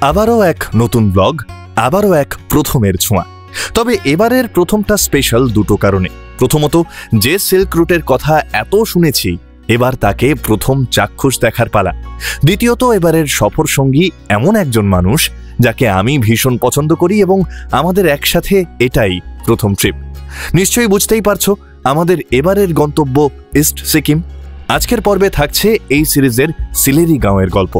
আবারও এক নতুন ব্লগ, আবারও এক প্রথমের ছোঁয়া। তবে এবারের প্রথমটা স্পেশাল দুটো কারণে। প্রথমত, যে সিল্ক রুটের কথা এত শুনেছি, এবার তাকে প্রথম চাক্ষুষ দেখার পালা। দ্বিতীয়ত, এবারের সফর সঙ্গী এমন একজন মানুষ যাকে আমি ভীষণ পছন্দ করি এবং আমাদের একসাথে এটাই প্রথম ট্রিপ। নিশ্চয়ই বুঝতেই পারছো, আমাদের এবারের গন্তব্য ইস্ট সিকিম। আজকের পর্বে থাকছে এই সিরিজের সিলেরি গাঁওয়ের গল্প।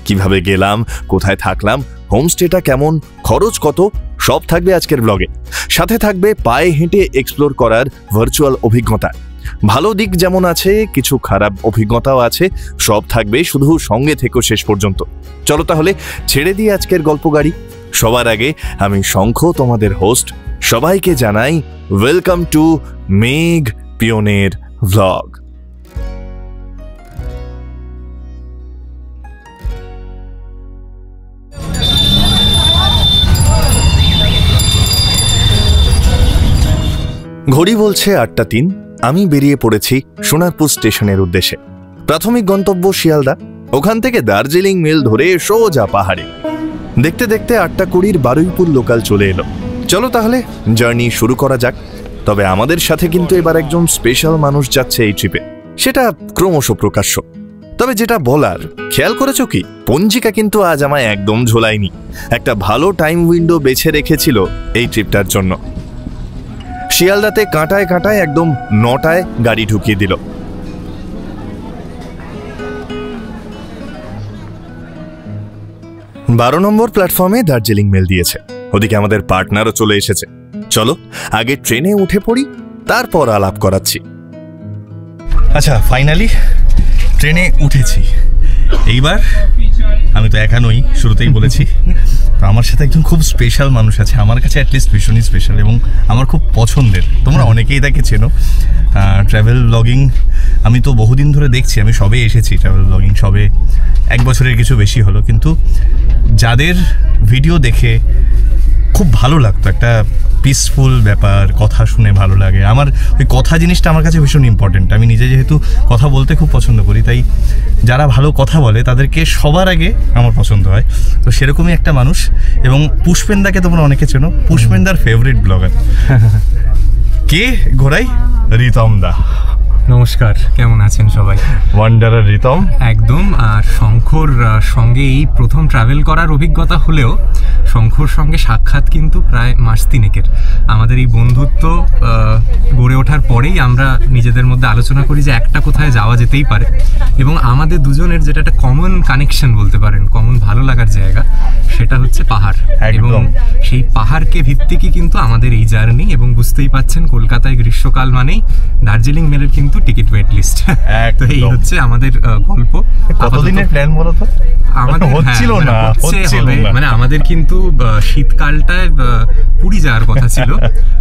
কিভাবে গেলাম, কোথায় থাকলাম, হোমস্টেটা কেমন, খরচ কত, সব থাকবে আজকের ব্লগে। সাথে থাকবে পায়ে হেঁটে এক্সপ্লোর করার ভার্চুয়াল অভিজ্ঞতা। ভালো দিক যেমন আছে, কিছু খারাপ অভিজ্ঞতাও আছে। সব থাকবে, শুধু সঙ্গে থেকো শেষ পর্যন্ত। চলো তাহলে ছেড়ে দিয়ে আজকের গল্প গাড়ি। সবার আগে আমি শঙ্খ, তোমাদের হোস্ট। সবাইকে জানাই ওয়েলকাম টু মেঘ পিওনের ভ্লগ। ঘড়ি বলছে 8:03। আমি বেরিয়ে পড়েছি সোনারপুর স্টেশনের উদ্দেশ্যে। প্রাথমিক গন্তব্য শিয়ালদা, ওখান থেকে দার্জিলিং মেল ধরে সোজা পাহাড়ে। দেখতে দেখতে 8:20 বারুইপুর লোকাল চলে এলো। চলো তাহলে জার্নি শুরু করা যাক। তবে আমাদের সাথে কিন্তু এবার একজন স্পেশাল মানুষ যাচ্ছে এই ট্রিপে, সেটা ক্রমশ প্রকাশ্য। তবে যেটা বলার, খেয়াল করেছো কি, পঞ্জিকা কিন্তু আজ আমায় একদম ঝোলায়নি। একটা ভালো টাইম উইন্ডো বেছে রেখেছিল এই ট্রিপটার জন্য। শিয়ালদাতে কাঁটায় কাঁটায় একদম 9টায় গাড়ি ঢুকিয়ে দিল। 12 নম্বর প্ল্যাটফর্মে দার্জিলিং মেল দিয়েছে। ওদিকে আমাদের পার্টনারও চলে এসেছে। চলো আগে ট্রেনে উঠে পড়ি, তারপর আলাপ করাচ্ছি। আচ্ছা, ফাইনালি ট্রেনে উঠেছি। এইবার আমি তো একা নই, শুরুতেই বলেছি। তো আমার সাথে একজন খুব স্পেশাল মানুষ আছে, আমার কাছে অ্যাটলিস্ট ভীষণই স্পেশাল এবং আমার খুব পছন্দের। তোমরা অনেকেই তাকে চেনো। ট্রাভেল ব্লগিং আমি তো বহুদিন ধরে দেখছি। আমি সবে এসেছি ট্রাভেল ব্লগিং, সবে 1 বছরের কিছু বেশি হলো। কিন্তু যাদের ভিডিও দেখে খুব ভালো লাগতো, একটা পিসফুল ব্যাপার, কথা শুনে ভালো লাগে। আমার ওই কথা জিনিসটা আমার কাছে ভীষণ ইম্পর্টেন্ট। আমি নিজে যেহেতু কথা বলতে খুব পছন্দ করি, তাই যারা ভালো কথা বলে তাদেরকে সবার আগে আমার পছন্দ হয়। তো সেরকমই একটা মানুষ। এবং পুষ্পেন্দাকে তোমরা অনেকে চেনো, পুষ্পেন্দার ফেভারিট ব্লগার। কে ঘোরাই? রিতম দা। নমস্কার, কেমন আছেন সবাই? ওয়ান্ডারার রিতম একদম। আর শঙ্খর সঙ্গে এই প্রথম ট্রাভেল করার অভিজ্ঞতা হলেও শঙ্খর সঙ্গে সাক্ষাৎ কিন্তু প্রায় মাস 3-এর। আমাদের এই বন্ধুত্ব গড়ে ওঠার পরেই আমরা নিজেদের মধ্যে আলোচনা করি যে একটা কোথায় যাওয়া যেতেই পারে। এবং আমাদের দুজনের যেটা একটা কমন কানেকশন বলতে পারেন, কমন ভালো লাগার জায়গা, সেটা হচ্ছে পাহাড়। এবং সেই পাহাড়কে ভিত্তিকই কিন্তু আমাদের এই জার্নি। এবং বুঝতেই পাচ্ছেন, কলকাতায় গ্রীষ্মকাল মানেই দার্জিলিং মেলের কিন্তু টিকিট ওয়েট লিস্ট। তো এই হচ্ছে আমাদের গল্প। কতদিনের প্ল্যান বলো তো? আমাদের হচ্ছিল না, মানে আমাদের কিন্তু শীতকালটায় পুরী যাওয়ার কথা ছিল,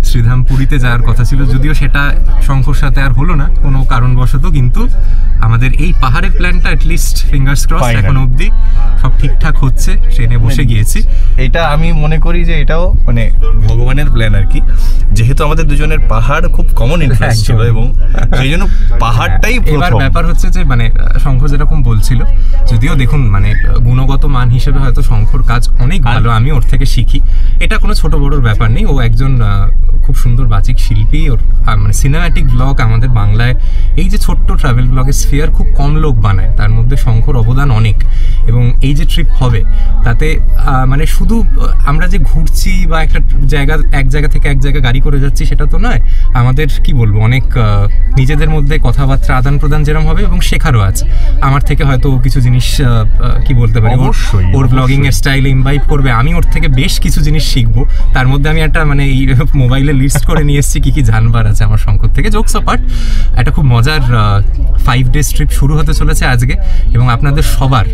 শ্রীধাম পুরীতে যাওয়ার কথা ছিল। যদিও সেটা শঙ্খর সাথে আর হলো না কোনো কারণবশত। কিন্তু আমাদের এই পাহাড়ের প্ল্যানটা অ্যাটলিস্ট ফিঙ্গার্স ক্রস এখন অবধি সব ঠিকঠাক হচ্ছে। ট্রেনে বসে গিয়েছি। এটা আমি মনে করি যে এটাও মানে ভগবানের প্ল্যান আর কি। যেহেতু আমাদের দুজনের পাহাড় খুব কমন ইন্টারেস্ট ছিল এবং সেই জন্য পাহাড়টাই এবার ব্যাপার হচ্ছে যে মানে শঙ্খ যেরকম বলছিল, যদিও দেখুন মানে গুণগত মান হিসেবে হয়তো শঙ্খর কাজ অনেক ভালো, আমি ওর থেকে শিখি। এটা কোনো ছোট বড়োর ব্যাপার নেই। ও একজন খুব সুন্দর বাচিক শিল্পী। ওর মানে সিনেম্যাটিক ব্লগ আমাদের বাংলায় এই যে ছোট্ট ট্রাভেল ব্লগের স্ফিয়ার খুব কম লোক বানায়, তার মধ্যে শঙ্খর অবদান অনেক। এবং এই যে ট্রিপ হবে তাতে মানে শুধু আমরা যে ঘুরছি বা একটা জায়গা, এক জায়গা থেকে এক জায়গায় গাড়ি করে যাচ্ছি সেটা তো নয়। আমাদের কি বলবো, অনেক নিজেদের মধ্যে কথাবার্তা আদান প্রদান যেরকম হবে এবং শেখারও আছে। আমার থেকে হয়তো কিছু জিনিস কি বলতে পারি, ওর ব্লগিং এর স্টাইলে ইনভাইট করবে, আমি ওর থেকে বেশ কিছু জিনিস শিখবো। তার মধ্যে আমি একটা মানে এই মোবাইলে লিস্ট করে নিয়ে এসেছি কি কি জানবার আছে আমার শঙ্কর থেকে। জোকস অ্যাপার্ট, একটা খুব মজার 5 ডেজ ট্রিপ শুরু হতে চলেছে আজকে। এবং আপনাদের সবার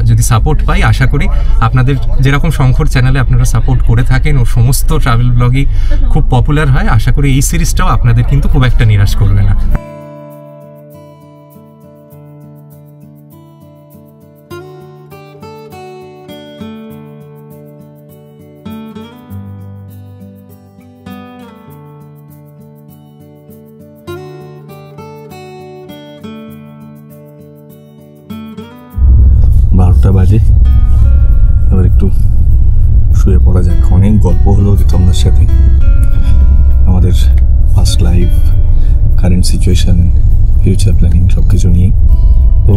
যদি সাপোর্ট পাই, আশা করি আপনাদের যেরকম শঙ্কর চ্যানেলে আপনারা সাপোর্ট করে থাকেন, ওর সমস্ত ট্রাভেল ব্লগই খুব পপুলার হয়। আশা করি এই সিরিজটাও আপনাদের কিন্তু খুব একটা নিরাশ করবে না। বাজে, এবার একটু শুয়ে পড়া যাক। অনেক গল্প হলো রিতমদার সাথে, আমাদের first life, current situation, future planning সব কিছু নিয়ে। তো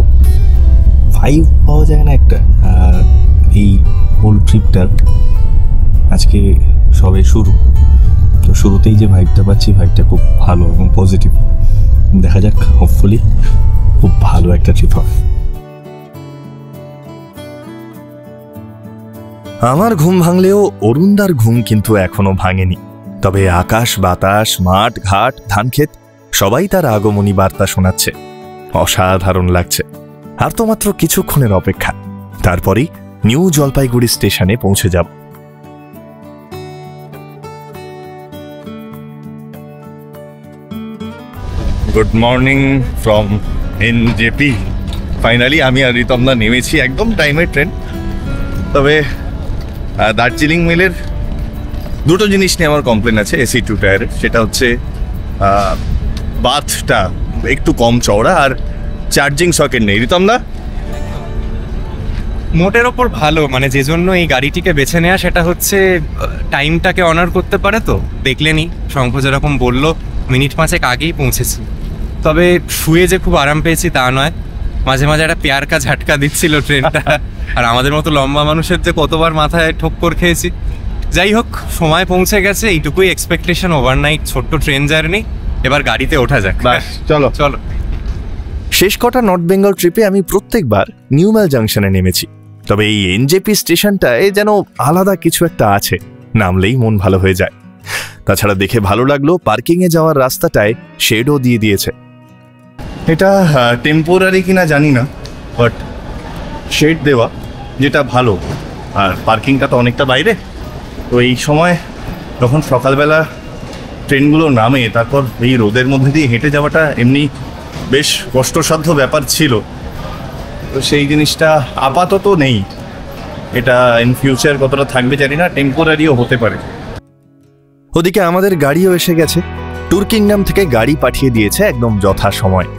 ভাইব পাওয়া যায় না একটা। এই হোল ট্রিপটার আজকে সবে শুরু, তো শুরুতেই যে ভাইবটা পাচ্ছি, ভাইবটা খুব ভালো এবং পজিটিভ। দেখা যাক, হোপফুলি খুব ভালো একটা ট্রিপ হবে। আমার ঘুম ভাঙলেও অরুণদার ঘুম কিন্তু এখনো ভাঙেনি। তবে আকাশ, বাতাস, মাঠ, ঘাট, ধানক্ষেত সবাই তার আগমনী বার্তা শোনাচ্ছে। অসাধারণ লাগছে। আর তো মাত্র কিছুক্ষণের অপেক্ষা, তারপরেই নিউ জলপাইগুড়ি স্টেশনে পৌঁছে যাব। Good morning from NJP. Finally আমি আর রিতমদা নেমেছি একদম টাইমের ট্রেন। তবে দার্জিলিং মেলের দুটো জিনিস নিয়ে আমার কমপ্লেন আছে AC2 টায়ারের। সেটা হচ্ছে বাথটা একটু কম চওড়া আর চার্জিং সকেট নেই। রিতমদা, মোটের ওপর ভালো, মানে যে জন্য এই গাড়িটিকে বেছে নেওয়া সেটা হচ্ছে টাইমটাকে অনার করতে পারে। তো দেখলেনি শঙ্খ যেরকম বললো, মিনিট 5 আগেই পৌঁছেছি। তবে শুয়ে যে খুব আরাম পেয়েছি তা নয়, মাঝে মাঝে একটা পেয়ারকা ঝাটকা দিচ্ছিল ট্রেনটা। আর আমাদের মতো লম্বা মানুষের যে কতবার মাথায় ঠোক্কর খেয়েছি। যাই হোক, সময় পৌঁছে গেছে, এইটুকুই এক্সপেকটেশন। ওভারনাইট ছোট্ট ট্রেন জার্নি, এবার গাড়িতে ওঠা যাক। চলো চলো। শেষ কটা নর্থ বেঙ্গল ট্রিপে আমি প্রত্যেকবার নিউম্যাল জাংশনে নেমেছি। তবে এই এনজেপি স্টেশনটায় যেন আলাদা কিছু একটা আছে, নামলেই মন ভালো হয়ে যায়। তাছাড়া দেখে ভালো লাগলো, পার্কিংয়ে যাওয়ার রাস্তাটায় শেডও দিয়ে দিয়েছে। এটা টেম্পোরারি কিনা জানি না, বাট শেড দেওয়া, যেটা ভালো। আর পার্কিংটা তো অনেকটা বাইরে। তো এই সময় যখন সকালবেলা ট্রেনগুলো নামে, তারপর এই রোদের মধ্যে দিয়ে হেঁটে যাওয়াটা এমনি বেশ কষ্টসাধ্য ব্যাপার ছিল। তো সেই জিনিসটা আপাতত নেই। এটা ইন ফিউচার কতটা থাকবে জানি না, টেম্পোরারিও হতে পারে। ওদিকে আমাদের গাড়িও এসে গেছে। ট্যুর কিংডম থেকে গাড়ি পাঠিয়ে দিয়েছে একদম যথাসময়।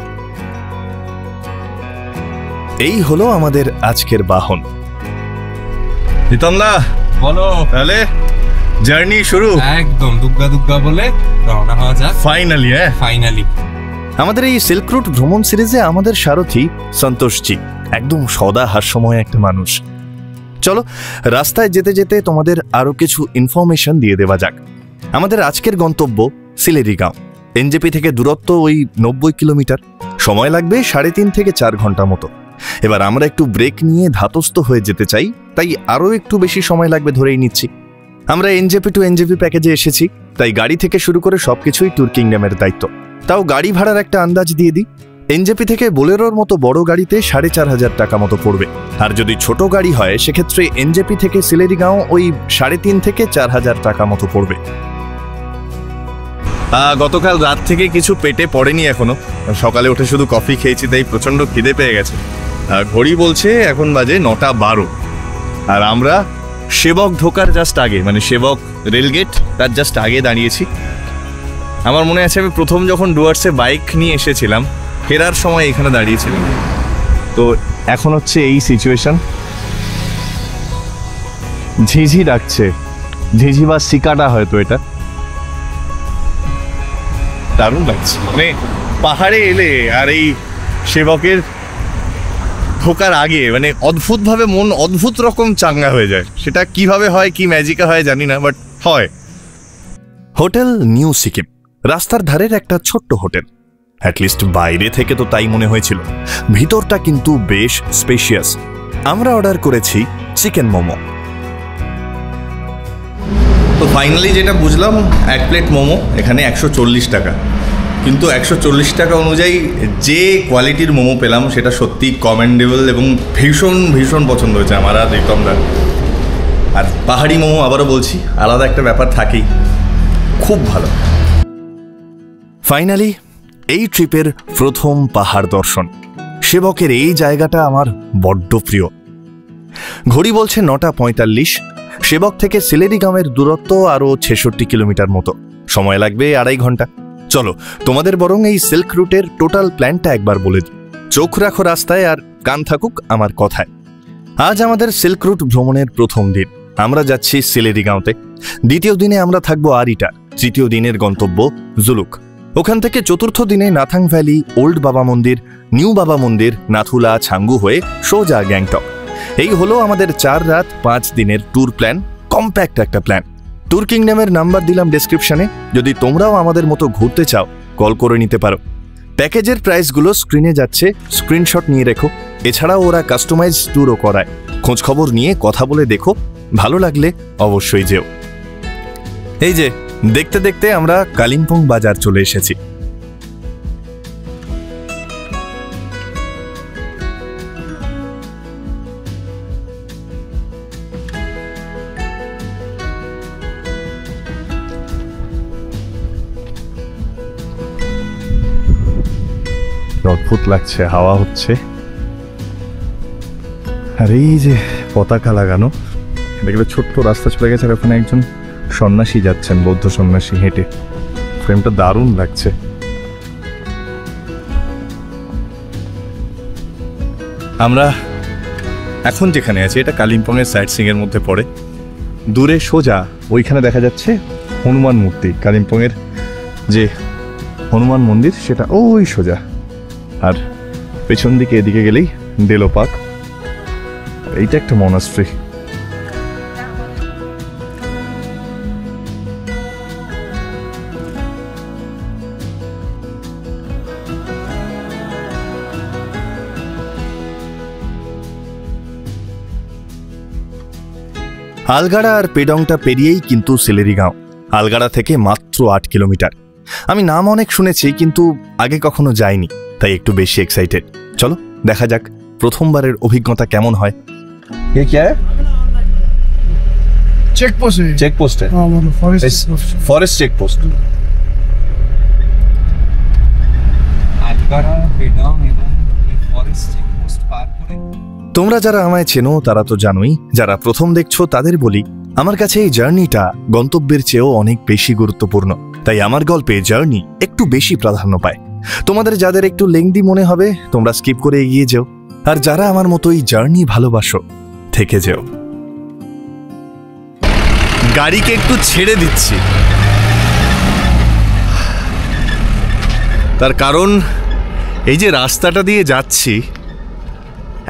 এই হলো আমাদের আজকের বাহন। রিতমদা, বলো। তাহলে জার্নি শুরু। একদম দুগ্গা দুগ্গা বলে রওনা হওয়া যাক। ফাইনালি ফাইনালি আমাদের এই সিল্ক রুট ভ্রমণ সিরিজে আমাদের সারথি সন্তোষজি একদম সদা হাস্যময় একটা মানুষ। চলো রাস্তায় যেতে যেতে তোমাদের আরো কিছু ইনফরমেশন দিয়ে দেওয়া যাক। আমাদের আজকের গন্তব্য সিলেরিগাঁও। এনজেপি থেকে দূরত্ব ওই 90 কিলোমিটার, সময় লাগবে 3.5 থেকে 4 ঘন্টা মতো। এবার আমরা একটু ব্রেক নিয়ে ধাতস্থ হয়ে যেতে চাই, তাই আরও একটু বেশি সময় লাগবে ধরেই নিচ্ছি। আমরা এনজেপি টু এনজেপি প্যাকেজে এসেছি, তাই গাড়ি থেকে শুরু করে সবকিছুই ট্যুর কিংডমের দায়িত্ব। তাও গাড়ি ভাড়ার একটা আন্দাজ দিয়ে দিই। এনজেপি থেকে বোলেরোর মতো বড় গাড়িতে 4,500 টাকা মতো পড়বে। আর যদি ছোট গাড়ি হয় সেক্ষেত্রে এনজেপি থেকে সিলেরিগাঁও ওই 3.5 থেকে 4,000 টাকা মতো পড়বে। গতকাল রাত থেকে কিছু পেটে পড়েনি এখনো। সকালে উঠে শুধু কফি খেয়েছি, তাই প্রচন্ড খিদে পেয়ে গেছে। ঘড়ি বলছে এখন বাজে 9:12। আর আমরা সেবক ঢোকার জাস্ট আগে, মানে সেবক রেলগেট তার জাস্ট আগে দাঁড়িয়েছি। আমার মনে আছে আমি প্রথম যখন ডুয়ার্সে বাইক নিয়ে এসেছিলাম, ফেরার সময় এখানে দাঁড়িয়েছিলাম। তো এখন হচ্ছে এই সিচুয়েশন। ঝিঝি ডাকছে, ঝিঝি বা সিকাটা হয়তো এটা। দারুণ লাগছে, মানে পাহাড়ে এলে আর এই সেবকের ঢোকার আগে মানে অদ্ভুতভাবে মন অদ্ভুত রকম চাঙ্গা হয়ে যায়। সেটা কিভাবে হয়, কি ম্যাজিকে হয় জানি না, বাট হয়। হোটেল নিউ সিকিম, রাস্তার ধারের একটা ছোট্ট হোটেল। অ্যাটলিস্ট বাইরে থেকে তো তাই মনে হয়েছিল, ভিতরটা কিন্তু বেশ স্পেশিয়াস। আমরা অর্ডার করেছি চিকেন মোমো। তো ফাইনালি যেটা বুঝলাম, 1 প্লেট মোমো এখানে 140 টাকা। কিন্তু 140 টাকা অনুযায়ী যে কোয়ালিটির মোমো পেলাম সেটা সত্যি কমেন্ডেবল এবং ভীষণ ভীষণ পছন্দ হয়েছে আমার আর রিতমদার। আর পাহাড়ি মোমো, আবারও বলছি, আলাদা একটা ব্যাপার থাকেই, খুব ভালো। ফাইনালি এই ট্রিপের প্রথম পাহাড় দর্শন। সেবকের এই জায়গাটা আমার বড্ড প্রিয়। ঘড়ি বলছে 9:45। সেবক থেকে সিলেরিগাঁওয়ের দূরত্ব আরও 66 কিলোমিটার মতো, সময় লাগবে 2.5 ঘন্টা। চলো তোমাদের বরং এই সিল্ক রুটের টোটাল প্ল্যানটা একবার বলে দিই। চোখ রাখো রাস্তায় আর কান থাকুক আমার কথায়। আজ আমাদের সিল্ক রুট ভ্রমণের প্রথম দিন। আমরা যাচ্ছি সিলেরিগাঁওতে। দ্বিতীয় দিনে আমরা থাকবো আরিটা। তৃতীয় দিনের গন্তব্য জুলুক। ওখান থেকে চতুর্থ দিনে নাথাং ভ্যালি, ওল্ড বাবা মন্দির, নিউ বাবা মন্দির, নাথুলা, ছাঙ্গু হয়ে সোজা গ্যাংটক। এই হলো আমাদের 4 রাত 5 দিনের ট্যুর প্ল্যান। কম্প্যাক্ট একটা প্ল্যান। ট্যুর কিংডমের নাম্বার দিলাম ডেসক্রিপশনে। যদি তোমরাও আমাদের মতো ঘুরতে চাও কল করে নিতে পারো। প্যাকেজের প্রাইসগুলো স্ক্রিনে যাচ্ছে, স্ক্রিনশট নিয়ে রেখো। এছাড়াও ওরা কাস্টমাইজ ট্যুরও করায়। খোঁজখবর নিয়ে কথা বলে দেখো, ভালো লাগলে অবশ্যই যেও। এই যে দেখতে দেখতে আমরা কালিম্পং বাজার চলে এসেছি। অদ্ভুত লাগছে, হাওয়া হচ্ছে, আর এই যে পতাকা লাগানো, দেখলে ছোট্ট রাস্তা চলে গেছে, আর ওখানে একজন সন্ন্যাসী যাচ্ছেন, বৌদ্ধ সন্ন্যাসী হেঁটে। ফ্রেমটা দারুণ লাগছে। আমরা এখন যেখানে আছি এটা কালিম্পংয়ের সাইট সিং এর মধ্যে পড়ে। দূরে সোজা ওইখানে দেখা যাচ্ছে হনুমান মূর্তি। কালিম্পংয়ের যে হনুমান মন্দির সেটা ওই সোজা। আর পেছন দিকে এদিকে গেলেই ডেলো পার্ক। এইটা একটা মনাস্ট্রি। আলগাড়া আর পেডংটা পেরিয়েই কিন্তু সিলেরিগাঁও। আলগাড়া থেকে মাত্র 8 কিলোমিটার। আমি নাম অনেক শুনেছি কিন্তু আগে কখনো যাইনি, তাই একটু বেশি এক্সাইটেড। চলো দেখা যাক প্রথমবারের অভিজ্ঞতা কেমন হয়। ये क्या है? चेक पोस्ट है। चेक पोस्ट है। हाँ वो forest forest check post. Algarah, Pedong এবং ফরেস্ট চেকপোস্ট পার করে। তোমরা যারা আমায় চেনো তারা তো জানোই, যারা প্রথম দেখছো তাদের বলি, আমার কাছে এই জার্নিটা গন্তব্যের চেয়েও অনেক বেশি গুরুত্বপূর্ণ। তাই আমার গল্পে জার্নি একটু বেশি প্রাধান্য পায়। তোমাদের যাদের একটু লেংদি মনে হবে তোমরা স্কিপ করে এগিয়ে যেও, আর যারা আমার মতোই জার্নি ভালোবাসো থেকে যেও। গাড়িকে একটু ছেড়ে দিচ্ছি, তার কারণ এই যে রাস্তাটা দিয়ে যাচ্ছি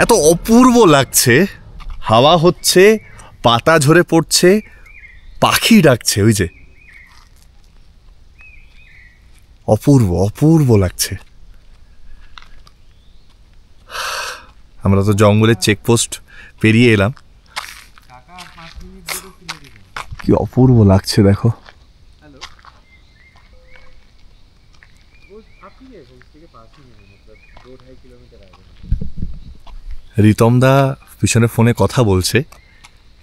এত অপূর্ব লাগছে। হাওয়া হচ্ছে, পাতা ঝরে পড়ছে, পাখি ডাকছে, ওই যে অপূর্ব অপূর্ব লাগছে। আমরা তো জঙ্গলের চেকপোস্ট পেরিয়ে এলাম। কি অপূর্ব লাগছে দেখো। রিতমদা পিছনে ফোনে কথা বলছে।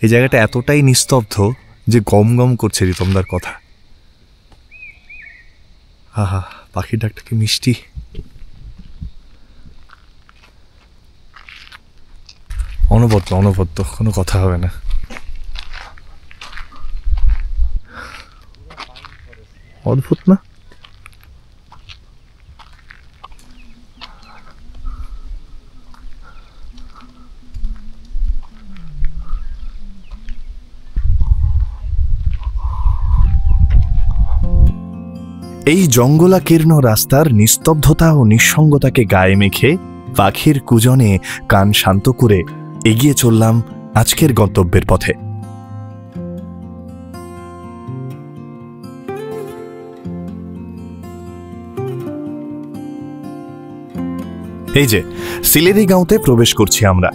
এই জায়গাটা এতটাই নিস্তব্ধ যে গম গম করছে রিতমদার কথা। আহা, পাখির ডাকটা কি মিষ্টি। অনবদ্য অনবদ্য, কোনো কথা হবে না। অদ্ভুত না? এই জঙ্গলাকীর্ণ রাস্তার নিস্তব্ধতা ও নিঃসঙ্গতাকে গায়ে মেখে পাখির কুজনে কান শান্ত করে এগিয়ে চললাম আজকের গন্তব্যের পথে। এই যে সিলেরিগাঁওতে প্রবেশ করছি আমরা।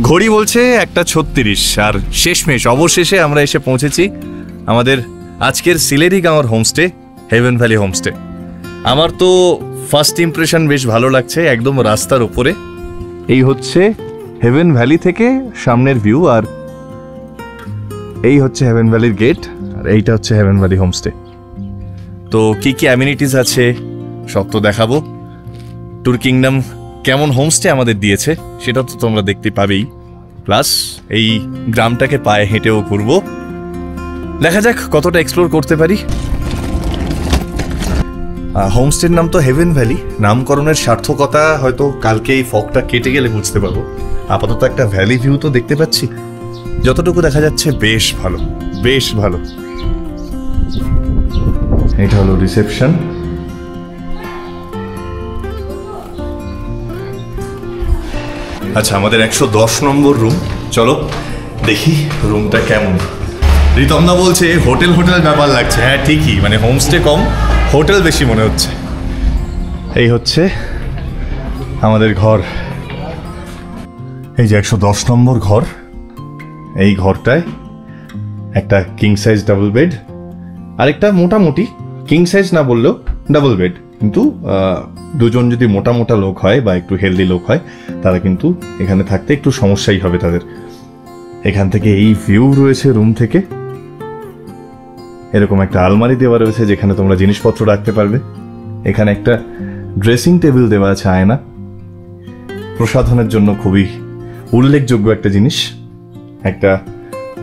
ঘড়ি বলছে 1:36, আর শেষমেশ অবশেষে আমরা এসে পৌঁছেছি আমাদের আজকের সিলেরিগাঁওর হোমস্টে, হেভেন ভ্যালি হোমস্টে। আমার তো ফার্স্ট ইমপ্রেশন বেশ ভালো লাগছে। একদম রাস্তার উপরে। এই হচ্ছে হেভেন ভ্যালি থেকে সামনের ভিউ, আর এই হচ্ছে হেভেন ভ্যালির গেট, আর এইটা হচ্ছে হেভেন ভ্যালি হোমস্টে। তো কি কি অ্যামিনিটিস আছে সব তো দেখাবো। ট্যুর কিংডম কেমন হোমস্টে আমাদের দিয়েছে সেটা তো তোমরা দেখতে পাবেই। প্লাস এই গ্রামটাকে পায়ে হেঁটেও ঘুরবো। দেখা যাক কতটা এক্সপ্লোর করতে পারি। হোমস্টের নাম তো হেভেন ভ্যালি, নামকরণের সার্থকতা হয়তো কালকে এই ফগটা কেটে গেলে বুঝতে পারবো। আপাতত একটা ভ্যালি ভিউ তো দেখতে পাচ্ছি, যতটুকু দেখা যাচ্ছে বেশ ভালো, বেশ ভালো। এটা হলো রিসেপশন। আচ্ছা, আমাদের 110 নম্বর রুম, চলো দেখি রুমটা কেমন। রিতমদা বলছে হোটেল হোটেল ব্যাপার লাগছে। হ্যাঁ ঠিকই, মানে হোমস্টে কম, হোটেল বেশি মনে হচ্ছে। এই হচ্ছে আমাদের ঘর, এই যে 110 নম্বর ঘর। এই ঘরটায় একটা কিং সাইজ ডাবল বেড, আরেকটা মোটামুটি কিং সাইজ না বললেও ডাবল বেড, কিন্তু দুজন যদি মোটা মোটা লোক হয় বা একটু হেলদি লোক হয় তারা কিন্তু এখানে থাকতে একটু সমস্যাই হবে তাদের। এখান থেকে এই ভিউ রয়েছে রুম থেকে। এরকম একটা আলমারি দেওয়া রয়েছে যেখানে তোমরা জিনিসপত্র রাখতে পারবে। এখানে একটা ড্রেসিং টেবিল দেওয়া আছে, আয়না, প্রসাধনের জন্য খুবই উল্লেখযোগ্য একটা জিনিস। একটা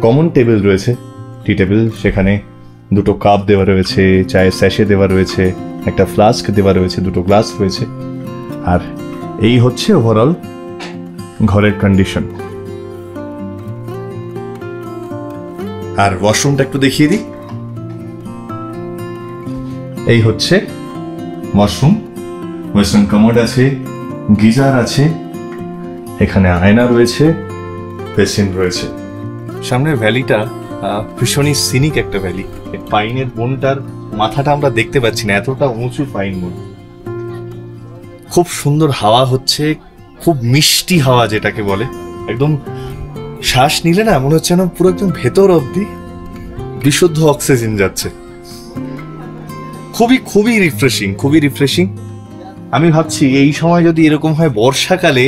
কমন টেবিল রয়েছে, টি টেবিল, সেখানে দুটো কাপ দেওয়া রয়েছে, চায়ের স্যাশে দেওয়া রয়েছে, একটা ফ্লাস্ক দেওয়া রয়েছে, দুটো গ্লাস রয়েছে। আর এই হচ্ছে ওভারঅল ঘরের কন্ডিশন। আর ওয়াশরুমটা একটু দেখিয়ে দিই। এই হচ্ছে ওয়াশরুম, ওয়েস্টার্ন কামোড আছে, গিজার আছে, এখানে আয়না রয়েছে, বেসিন রয়েছে। সামনের ভ্যালিটা ভীষণই সিনিক একটা ভ্যালি। পাইনের বনটার মাথাটা আমরা দেখতে পাচ্ছি না, এতটা উঁচু পাইন বন। খুব সুন্দর হাওয়া হচ্ছে, খুব মিষ্টি হাওয়া যেটাকে বলে। একদম শ্বাস নিলে না মনে হচ্ছে না পুরো একদম ভেতর অবধি বিশুদ্ধ অক্সিজেন যাচ্ছে। খুবই খুবই রিফ্রেশিং, খুবই রিফ্রেশিং। আমি ভাবছি এই সময় যদি এরকম হয় বর্ষাকালে,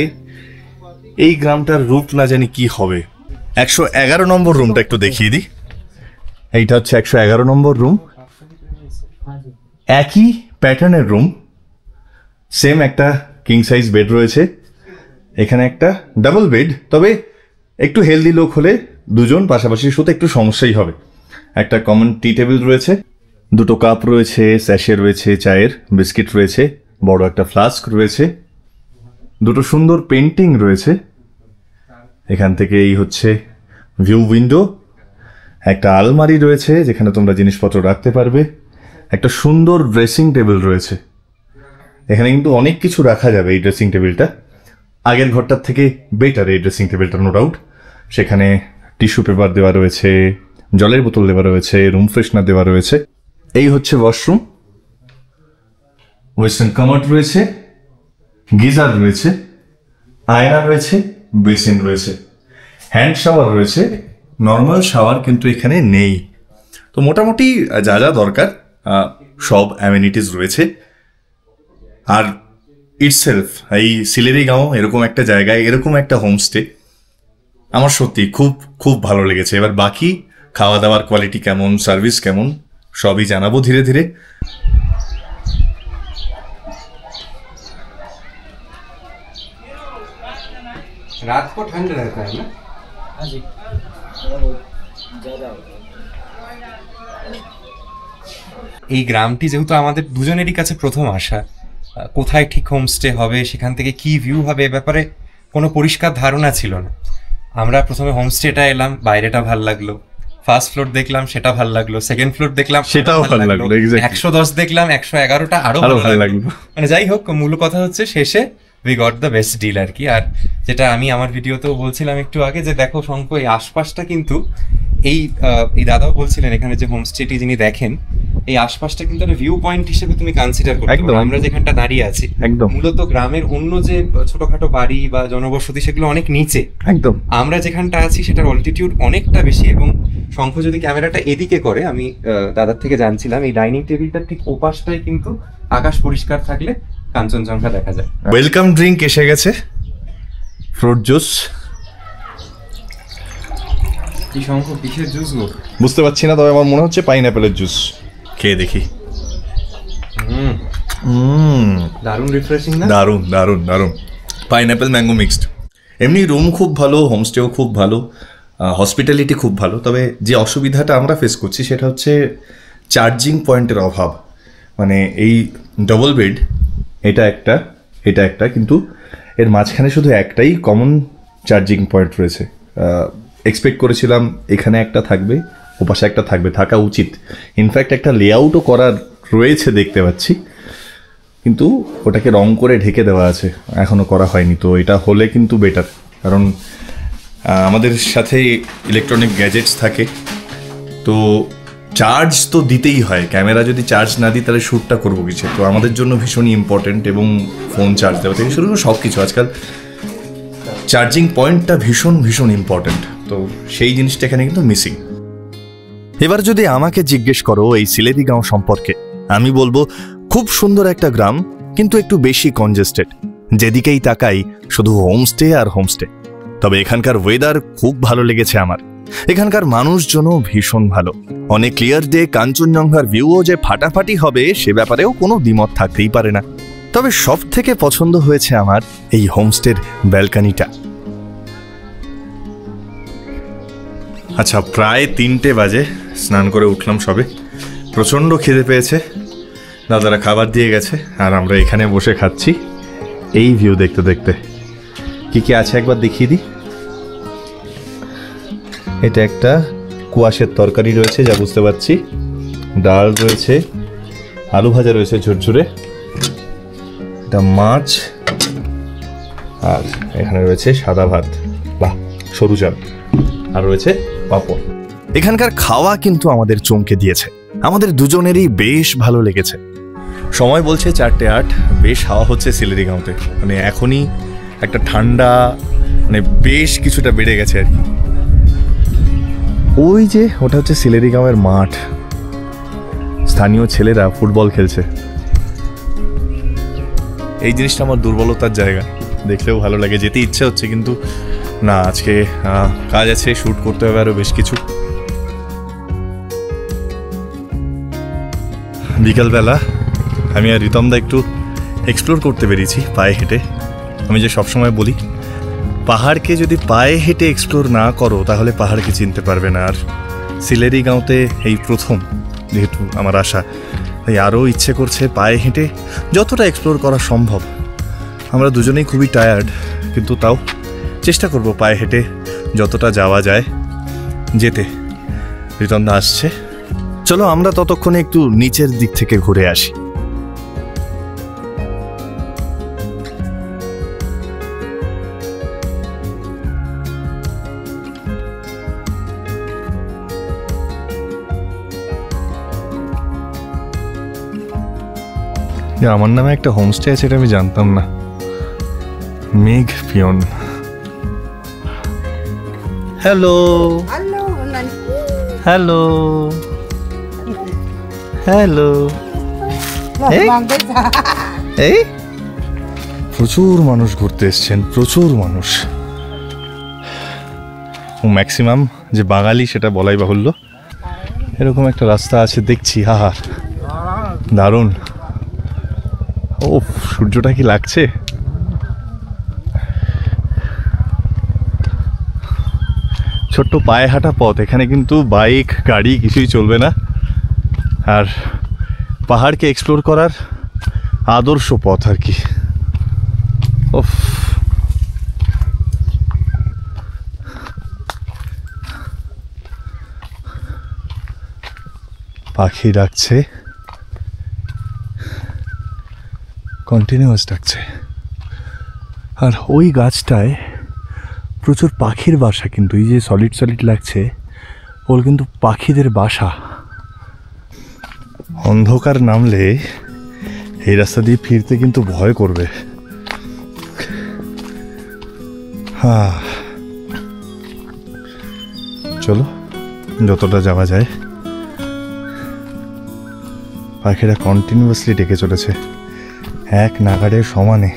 এই গ্রামটার রূপ না জানি কি হবে। 111 নম্বর রুমটা একটু দেখিয়ে দিই। এইটা হচ্ছে 111 নম্বর রুম, একই প্যাটার্নের রুম, সেম একটা কিং সাইজ বেড রয়েছে, এখানে একটা ডাবল বেড। তবে একটু হেলদি লোক হলে দুজন পাশাপাশি শুতে একটু সমস্যাই হবে। একটা কমন টি টেবিল রয়েছে, দুটো কাপ রয়েছে, স্যাশে রয়েছে চায়ের, বিস্কিট রয়েছে, বড় একটা ফ্লাস্ক রয়েছে, দুটো সুন্দর পেন্টিং রয়েছে। এখান থেকে এই হচ্ছে ভিউ উইন্ডো। একটা আলমারি রয়েছে যেখানে তোমরা জিনিসপত্র রাখতে পারবে, একটা সুন্দর ড্রেসিং টেবিল রয়েছে। এখানে কিন্তু অনেক কিছু রাখা যাবে। এই ড্রেসিং টেবিলটা আগের ঘরটার থেকে বেটার, এই ড্রেসিং টেবিলটা নো ডাউট। সেখানে টিস্যু পেপার দেওয়া রয়েছে, জলের বোতল দেওয়া রয়েছে, রুম ফ্রেশনার দেওয়া রয়েছে। এই হচ্ছে ওয়াশরুম, ওয়েস্টার্ন কামোড রয়েছে, গিজার রয়েছে, আয়না রয়েছে, বেসিন রয়েছে, হ্যান্ড শাওয়ার রয়েছে। নর্মাল শাওয়ার কিন্তু এখানে নেই। তো মোটামুটি যা যা দরকার সব অ্যামেনিটিস রয়েছে। আর ইটসেলফ এই সিলেরিগাঁও এরকম একটা জায়গায় এরকম একটা হোমস্টে আমার সত্যি খুব খুব ভালো লেগেছে। এবার বাকি খাওয়া দাওয়ার কোয়ালিটি কেমন, সার্ভিস কেমন, সবই জানাবো ধীরে ধীরে। रात को ठंड रहता है ना? हाँ जी, এই গ্রামটি যেহেতু আমাদের দুজনেরই কাছে প্রথম আসা, কোথায় ঠিক হোমস্টে হবে, সেখান থেকে কি ভিউ হবে, এ ব্যাপারে কোনো পরিষ্কার ধারণা ছিল না। আমরা প্রথমে হোমস্টেটা এলাম, বাইরেটা ভাল লাগলো, ফার্স্ট ফ্লোর দেখলাম সেটা ভাল লাগলো, সেকেন্ড ফ্লোর দেখলাম সেটাও ভালো লাগলো, 110 দেখলাম, 111টা আরো ভালো লাগলো। মানে যাই হোক, মূল কথা হচ্ছে শেষে we got the best deal আর কি। আর যেটা আমি আমার ভিডিওতেও বলছিলাম একটু আগে, যে দেখো শঙ্খ, এই আশপাশটা কিন্তু এই দাদাও বলছিলেন এখানে যে হোমস্টেটি যিনি দেখেন, এই আশপাশটা কিন্তু একটা ভিউ পয়েন্ট হিসেবে তুমি কনসিডার করতে পারো। আমরা যেখানটা দাঁড়িয়ে আছি একদম মূলত গ্রামের অন্য যে ছোটখাটো বাড়ি বা জনবসতি সেগুলো অনেক নিচে, একদম আমরা যেখানটা আছি সেটার অল্টিটিউড অনেকটা বেশি। এবং শঙ্খ যদি ক্যামেরাটা এদিকে করে, আমি দাদার থেকে জানছিলাম এই ডাইনিং টেবিলটার ঠিক ওপাশটাই কিন্তু আকাশ পরিষ্কার থাকলে কাঞ্চনজঙ্ঘা দেখা যায়। ওয়েলকাম ড্রিঙ্ক এসে গেছে, ফ্রুট জুস। কি শঙ্খ, কিসের জুস গো? বুঝতে পারছি না, তবে আমার মনে হচ্ছে পাইনঅ্যাপেলের জুস। খেয়ে দেখি। দারুণ রিফ্রেশিং না? দারুণ দারুণ দারুণ। Pineapple mango mixed. এমনি রুম খুব ভালো, হোমস্টেও খুব ভালো, হসপিটালিটি খুব ভালো। তবে যে অসুবিধাটা আমরা ফেস করছি সেটা হচ্ছে চার্জিং পয়েন্টের অভাব। মানে এই ডবল বেড, এটা একটা, কিন্তু এর মাঝখানে শুধু একটাই কমন চার্জিং পয়েন্ট রয়েছে। এক্সপেক্ট করেছিলাম এখানে একটা থাকবে, ওপাশে একটা থাকবে, থাকা উচিত। ইনফ্যাক্ট একটা লেআউটও করার রয়েছে দেখতে পাচ্ছি, কিন্তু ওটাকে রং করে ঢেকে দেওয়া আছে, এখনও করা হয়নি। তো এটা হলে কিন্তু বেটার, কারণ আমাদের সাথে ইলেকট্রনিক গ্যাজেটস থাকে, তো চার্জ তো দিতেই হয়। ক্যামেরা যদি চার্জ না দিই তাহলে শ্যুটটা করবো কিছু, তো আমাদের জন্য ভীষণই ইম্পর্টেন্ট। এবং ফোন চার্জ দেওয়া থেকে শুরু করে সব কিছু, আজকাল চার্জিং পয়েন্টটা ভীষণ ইম্পর্টেন্ট, তো সেই জিনিসটা এখানে কিন্তু মিসিং। এবার যদি আমাকে জিজ্ঞেস করো এই সিলেরি গাঁও সম্পর্কে, আমি বলবো খুব সুন্দর একটা গ্রাম, কিন্তু একটু বেশি কনজেস্টেড। যেদিকেই তাকাই শুধু হোমস্টে আর হোমস্টে। তবে এখানকার ওয়েদার খুব ভালো লেগেছে আমার। এখানকার মানুষজনও ভীষণ ভালো। অনেক ক্লিয়ার ডে কাঞ্চনজঙ্ঘার ভিউও যে ফাটাফাটি হবে সে ব্যাপারেও কোনো দ্বিমত থাকতেই পারে না। তবে সব থেকে পছন্দ হয়েছে আমার এই হোমস্টের ব্যালকানিটা। আচ্ছা, প্রায় 3টে বাজে, স্নান করে উঠলাম সবে। প্রচণ্ড খিদে পেয়েছে, দাদারা খাবার দিয়ে গেছে, আর আমরা এখানে বসে খাচ্ছি এই ভিউ দেখতে দেখতে। কি আছে একবার দেখিয়ে দিই। এটা একটা কুয়াশের তরকারি রয়েছে যা বুঝতে পারছি, ডাল রয়েছে, আলু ভাজা রয়েছে ঝুরঝুরে, এটা মাছ, আর এখানে রয়েছে সাদা ভাত, বাহ সরু চাল, আর রয়েছে পাঁপড়। এখানকার খাওয়া কিন্তু আমাদের চমকে দিয়েছে, আমাদের দুজনেরই বেশ ভালো লেগেছে। সময় বলছে 4:08, বেশ হাওয়া হচ্ছে সিলেরি গাঁওতে। মানে এখনই একটা ঠান্ডা, মানে বেশ কিছুটা বেড়ে গেছে আর কি। ওই যে ওটা হচ্ছে সিলেরি গাঁওয়ের মাঠ, স্থানীয় ছেলেরা ফুটবল খেলছে। এই জিনিসটা আমার দুর্বলতার জায়গা, দেখলেও ভালো লাগে, যেতে ইচ্ছে হচ্ছে, কিন্তু না, আজকে কাজ আছে, শ্যুট করতে হবে আরও বেশ কিছু। বিকালবেলা আমি আর রিতমদা একটু এক্সপ্লোর করতে বেরিয়েছি পায়ে হেঁটে। আমি যে সবসময় বলি, পাহাড়কে যদি পায়ে হেঁটে এক্সপ্লোর না করো তাহলে পাহাড়কে চিনতে পারবে না। আর সিলেরি গাঁওতে এই প্রথম যেহেতু আমার আশা, তাই আরও ইচ্ছে করছে পায়ে হেঁটে যতটা এক্সপ্লোর করা সম্ভব। আমরা দুজনেই খুবই টায়ার্ড, কিন্তু তাও চেষ্টা করব পায়ে হেঁটে যতটা যাওয়া যায় যেতে। রিতমদা আসছে, চলো আমরা ততক্ষণে একটু নিচের দিক থেকে ঘুরে আসি। আমার নামে একটা হোমস্টে আছে, এটা আমি জানতাম না। মেঘ পিয়ন। Hello hello hello. এই প্রচুর মানুষ ঘুরতে এসছেন, প্রচুর মানুষ। ম্যাক্সিমাম যে বাঙালি সেটা বলাই বাহুল্য। এরকম একটা রাস্তা আছে দেখছি, হা দারুণ। ও সূর্যটা কি লাগছে। ছোট্ট পায়ে হাঁটা পথ, এখানে কিন্তু বাইক গাড়ি কিছুই চলবে না, আর পাহাড়কে এক্সপ্লোর করার আদর্শ পথ আর কি। ওফ, পাখি ডাকছে, কন্টিনিউয়াস ডাকছে। আর ওই গাছটায় প্রচুর পাখির বাসা, কিন্তু এই যে সলিড লাগছে ওর কিন্তু পাখিদের বাসা। অন্ধকার নামলে এই রাস্তা দিয়ে ফিরতে কিন্তু ভয় করবে। হ্যাঁ, চলো যতটা যাওয়া যায়। পাখিরা কন্টিনিউয়াসলি ডেকে চলেছে এক নাগাড়ের সমানে।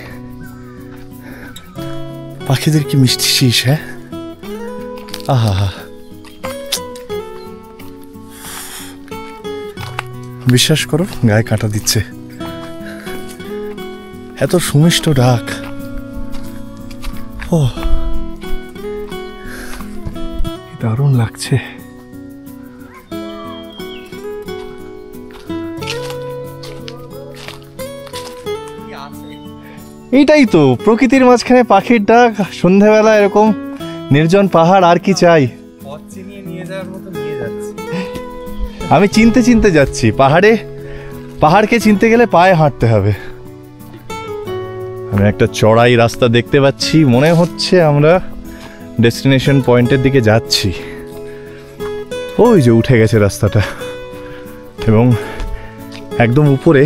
পাখিদের কি মিষ্টি শীষ, হ্যাঁ। আহা, বিশ্বাস করো গায়ে কাঁটা দিচ্ছে, এত সুমিষ্ট ডাক। ও দারুণ লাগছে। এইটাই তো প্রকৃতির মাঝখানে পাখির ডাক, সন্ধ্যাবেলা এরকম নির্জন পাহাড়, আর কি চাই। পথ চিনিয়ে নিয়ে যাওয়ার মতো নিয়ে যাচ্ছে। আমি চিনতে চিনতে যাচ্ছি, পাহাড়কে চিনতে গেলে পায়ে হাঁটতে হবে। আমি একটা চড়াই রাস্তা দেখতে পাচ্ছি, মনে হচ্ছে আমরা ডেস্টিনেশন পয়েন্টের দিকে যাচ্ছি। ওই যে উঠে গেছে রাস্তাটা, এবং একদম উপরে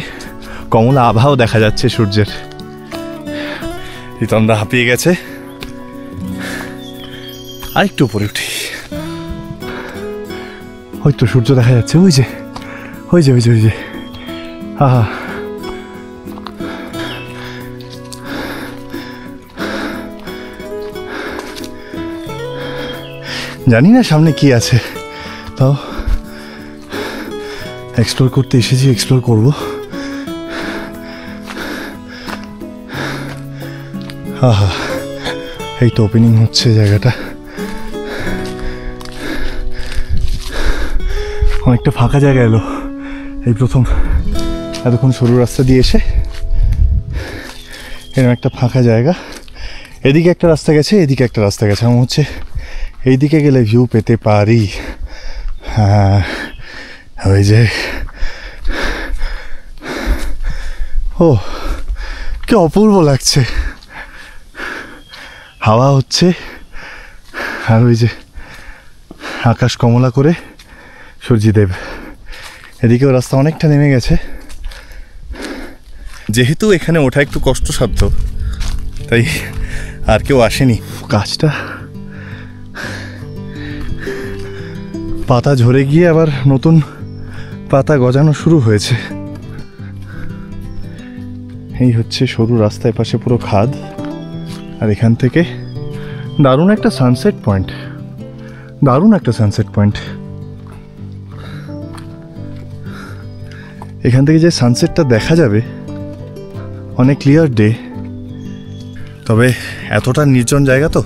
কমলা আভাও দেখা যাচ্ছে সূর্যের। রিতমদা হাঁপিয়ে গেছে, আরেকটু উপরে উঠি। ওই তো সূর্য দেখা যাচ্ছে, ওই যে ওই যে ওই যে ওই যে আহা, জানি না সামনে কি আছে, তাও এক্সপ্লোর করতে এসেছি, এক্সপ্লোর করবো। আহা, এই তো ওপেনিং হচ্ছে জায়গাটা, অনেকটা ফাঁকা জায়গা এলো এই প্রথম। এতক্ষণ সরু রাস্তা দিয়ে এসে এরকম একটা ফাঁকা জায়গা, এদিকে একটা রাস্তা গেছে, এদিকে একটা রাস্তা গেছে। আমার হচ্ছে এইদিকে গেলে ভিউ পেতে পারি। হ্যাঁ, ওই যে, ও কি অপূর্ব লাগছে, হাওয়া হচ্ছে, আর ওই যে আকাশ কমলা করে সূর্যদেব। এদিকেও রাস্তা অনেকটা নেমে গেছে। যেহেতু এখানে ওঠা একটু কষ্টসাধ্য, তাই আর কেউ আসেনি। গাছটা পাতা ঝরে গিয়ে আবার নতুন পাতা গজানো শুরু হয়েছে। এই হচ্ছে সরু রাস্তায়, পাশে পুরো খাদ, আর এখান থেকে দারুণ একটা সানসেট পয়েন্ট, দারুণ একটা সানসেট পয়েন্ট। এখান থেকে যে সানসেটটা দেখা যাবে অনেক ক্লিয়ার ডে। তবে এতটা নির্জন জায়গা তো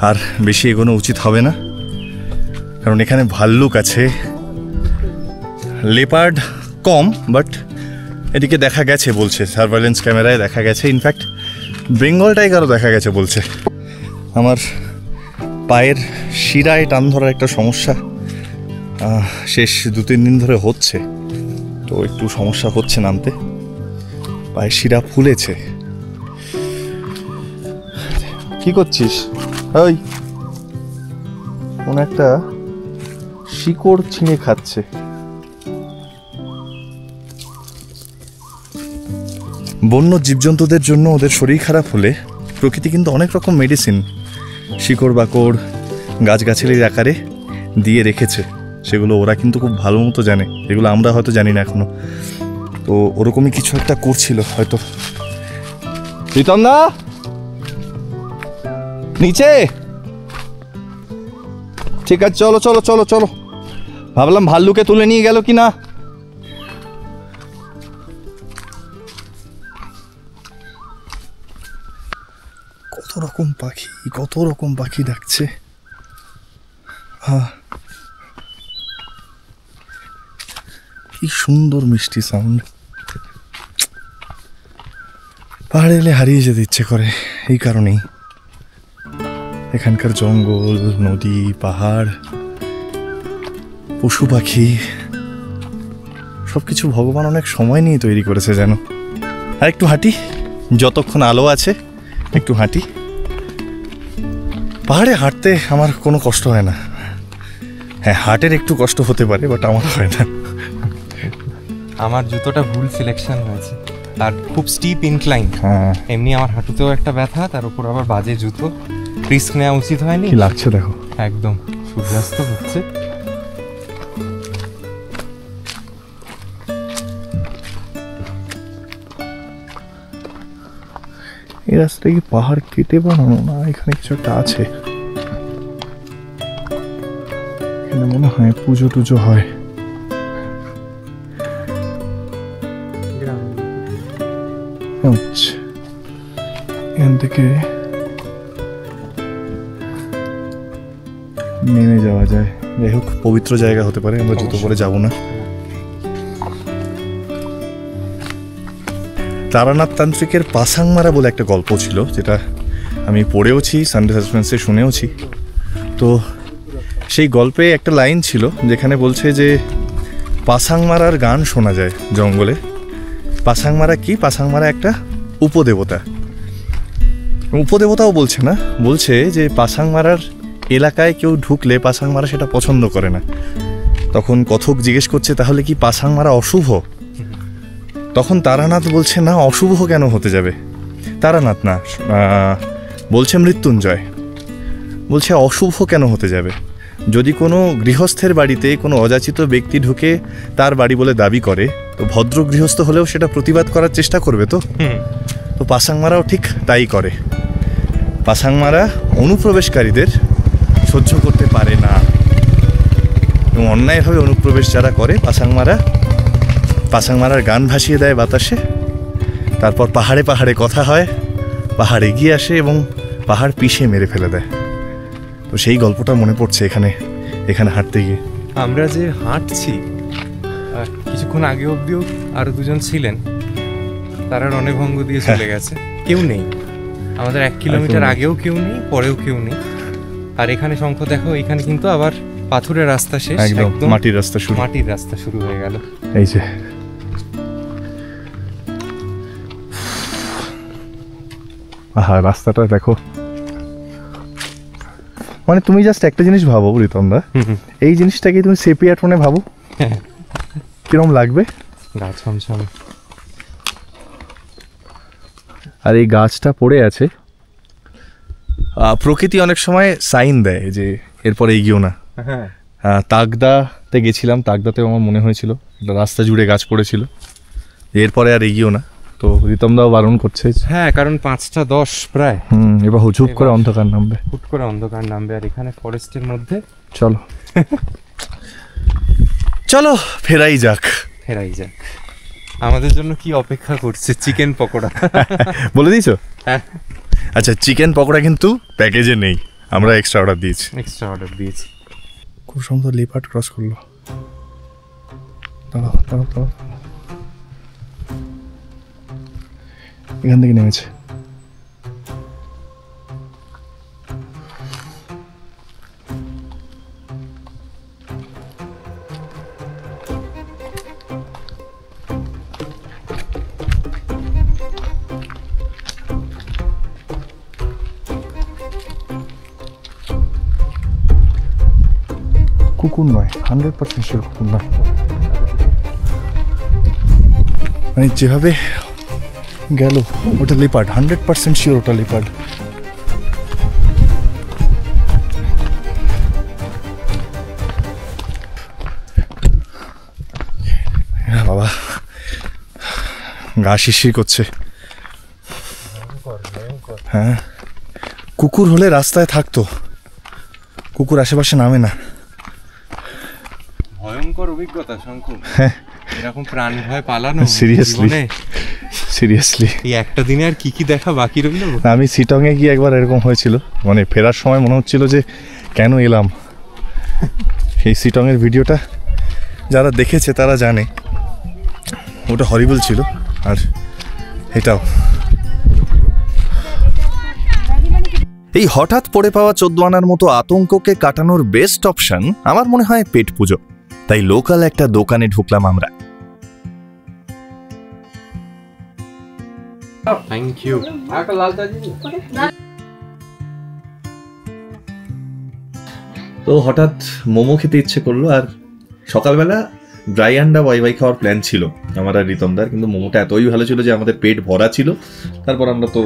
আর বেশি এগোনো উচিত হবে না, কারণ এখানে ভাল্লুক আছে, লেপার্ড কম, বাট এদিকে দেখা গেছে বলছে, সার্ভেলেন্স ক্যামেরায় দেখা গেছে। ইনফ্যাক্ট বেঙ্গল টাইগারও দেখা গেছে বলছে। আমার পায়ের শিরায় টান ধরার একটা সমস্যা শেষ 2-3 দিন ধরে হচ্ছে, তো একটু সমস্যা হচ্ছে নামতে, পায়ের শিরা ফুলেছে। কি করছিস? ওই কোন একটা শিকড় ছিঁড়ে খাচ্ছে। বন্য জীবজন্তুদের জন্য ওদের শরীর খারাপ হলে প্রকৃতি কিন্তু অনেক রকম মেডিসিন শিকড় বাকড় গাছগাছালির আকারে দিয়ে রেখেছে, সেগুলো ওরা কিন্তু খুব ভালো মতো জানে, এগুলো আমরা হয়তো জানি না এখনো। তো ওরকমই কিছু একটা করছিল হয়তো। প্রীতম দা, নিচে। ঠিক আছে, চলো চলো চলো চলো। ভাবলাম ভাল্লুকে তুলে নিয়ে গেল কি না। কত রকম পাখি ডাকছে। কি সুন্দর মিষ্টি সাউন্ড। পাহাড়ে এলে হারিয়ে যেতে ইচ্ছে করে এই কারণেই। এখানকার জঙ্গল, নদী, পাহাড়, পশু পাখি সবকিছু ভগবান অনেক সময় নিয়ে তৈরি করেছে যেন। আর একটু হাঁটি, যতক্ষণ আলো আছে একটু হাঁটি। পাহাড়ে হাঁটতে আমার কোনো কষ্ট হয় না। হ্যাঁ, হার্টের একটু কষ্ট হতে পারে, বাট আমার হয় না। আমার জুতোটা ভুল সিলেকশন হয়েছে, আর খুব স্টিপ ইনক্লাইন। এমনি আমার হাঁটুতেও একটা ব্যথা, তার উপর আবার বাজে জুতো। রিস্ক নেওয়া উচিত হয়নি। কি লাগছে দেখো, একদম সূর্যাস্ত হচ্ছে। এই রাস্তাটা কি পাহাড় কেটে বানানো না? এখানে কিছু একটা আছে, এখানে মনে হয় পুজো টুজো হয়। এখান থেকে নেমে যাওয়া যায়। যাই হোক, পবিত্র জায়গা হতে পারে, আমরা জুতো পরে যাব না। তারানাথ তান্ত্রিকের পাসাংমারা বলে একটা গল্প ছিল, যেটা আমি পড়েওছি, সানডে সাসপেন্সে শুনেওছি। তো সেই গল্পে একটা লাইন ছিল যেখানে বলছে যে পাসাংমারার গান শোনা যায় জঙ্গলে। পাসাংমারা কি? পাসাংমারা একটা উপদেবতা। উপদেবতাও বলছে না, বলছে যে পাসাংমারার এলাকায় কেউ ঢুকলে পাসাংমারা সেটা পছন্দ করে না। তখন কথক জিজ্ঞেস করছে তাহলে কি পাসাংমারা অশুভ? তখন তারানাথ বলছে না, অশুভ কেন হতে যাবে? তারানাথ না, বলছে মৃত্যুঞ্জয়, বলছে অশুভ কেন হতে যাবে? যদি কোনো গৃহস্থের বাড়িতে কোনো অযাচিত ব্যক্তি ঢুকে তার বাড়ি বলে দাবি করে, তো ভদ্র গৃহস্থ হলেও সেটা প্রতিবাদ করার চেষ্টা করবে। তো পাসাংমারাও ঠিক তাই করে। পাসাংমারা অনুপ্রবেশকারীদের সহ্য করতে পারে না, এবং অন্যায়ভাবে অনুপ্রবেশ যারা করে পাসাংমারার গান ভাসিয়ে দেয় বাতাসে। তারপর পাহাড়ে পাহাড়ে কথা হয়, পাহাড় এগিয়ে আসে এবং পাহাড় পিষে মেরে ফেলে দেয়। তো সেই গল্পটা মনে পড়ছে এখানে হাঁটতে গিয়ে। আমরা যে হাঁটছি, কিছুক্ষণ আগে অবধিও আরো দুজন ছিলেন, তারা রণভঙ্গ দিয়ে চলে গেছে, কেউ নেই। আমাদের 1 কিলোমিটার আগেও কেউ নেই, পরেও কেউ নেই। আর এখানে শঙ্খ দেখো, এখানে কিন্তু আবার পাথরের রাস্তা শেষ, একদম মাটির রাস্তা শুরু হয়ে গেল। এই যে আহা, রাস্তাটা দেখো। মানে তুমি জাস্ট একটা জিনিস ভাবো রিতমদা, এই জিনিসটাকে তুমি সেপিয়া টোনে ভাবো, কিরম লাগবে? গাছ ছমছমে, আর এই গাছটা পড়ে আছে। প্রকৃতি অনেক সময় সাইন দেয় যে এরপরে এগিয়েও না। তাগদাতে গেছিলাম, তাগদাতেও আমার মনে হয়েছিল রাস্তা জুড়ে গাছ পড়েছিল, এরপরে আর এগিয়েও না। তো রিতমদাও বারণ করছে। হ্যাঁ, কারণ 5টা 10 প্রায়। এবার হুট করে অন্ধকার নামবে, আর এখানে ফরেস্টের মধ্যে। চলো ফেরাই যাক। আমাদের জন্য কি অপেক্ষা করছে? চিকেন পকোড়া বলে দিয়েছো? হ্যাঁ। আচ্ছা, চিকেন পকোড়া কিন্তু প্যাকেজে নেই, আমরা এক্সট্রা অর্ডার দিয়েছি। খুব সুন্দর লিপার্ড ক্রস করলো। দাঁড়াও, এখান থেকে নেমেছে। কুকুর নয়, 100% শিওর কুকুর নয়। মানে যেভাবে গেল, ওটা লিপার্ড, 100% শিওর ওটা লিপার্ড। বাবা, গা শিরশির করছে। হ্যাঁ, কুকুর হলে রাস্তায় থাকতো, কুকুর আশেপাশে নামে না। ভয়ঙ্কর অভিজ্ঞতা শঙ্কু, এরকম প্রাণ ভয় পালানো। সিরিয়াসলি এই একটা দিনে আর কি দেখা বাকি রইল? আমি সিটংয়ে গিয়ে একবার এরকম হয়েছিল, মানে ফেরার সময় মনে হচ্ছিল যে কেন এলাম। এই সিটংয়ের ভিডিওটা যারা দেখেছে তারা জানে ওটা হরিবল ছিল, আর এটাও। এই হঠাৎ পড়ে পাওয়া 14 আনার মতো আতঙ্ককে কাটানোর বেস্ট অপশন আমার মনে হয় পেট পুজো। তাই লোকাল একটা দোকানে ঢুকলাম আমরা। Thank you. তো হঠাৎ মোমো খেতে ইচ্ছে করলো, আর সকালবেলা ড্রাই আন্ডা ওয়াই খাওয়ার প্ল্যান ছিল আমার আর রিতমদার, কিন্তু মোমোটা এতই ভালো ছিল যে আমাদের পেট ভরা ছিল। তারপর আমরা তো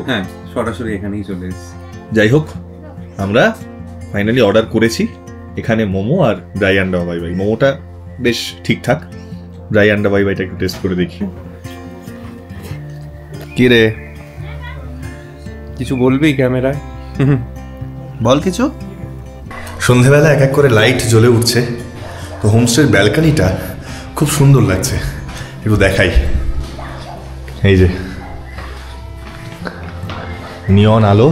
সরাসরি এখানেই চলে এসেছি। যাই হোক, আমরা ফাইনালি অর্ডার করেছি এখানে মোমো আর ড্রাই আন্ডা ওয়াই। মোমোটা বেশ ঠিকঠাক, ড্রাই আন্ডা ওয়াইটা একটু টেস্ট করে দেখি। কি রে, কিছু বলবি ক্যামেরায়? বল কিছু। সন্ধেবেলা এক এক করে লাইট জ্বলে উঠছে, তো হোমস্টের ব্যালকনিটা খুব সুন্দর লাগছে, একটু দেখাই। এই যে নিয়ন আলো,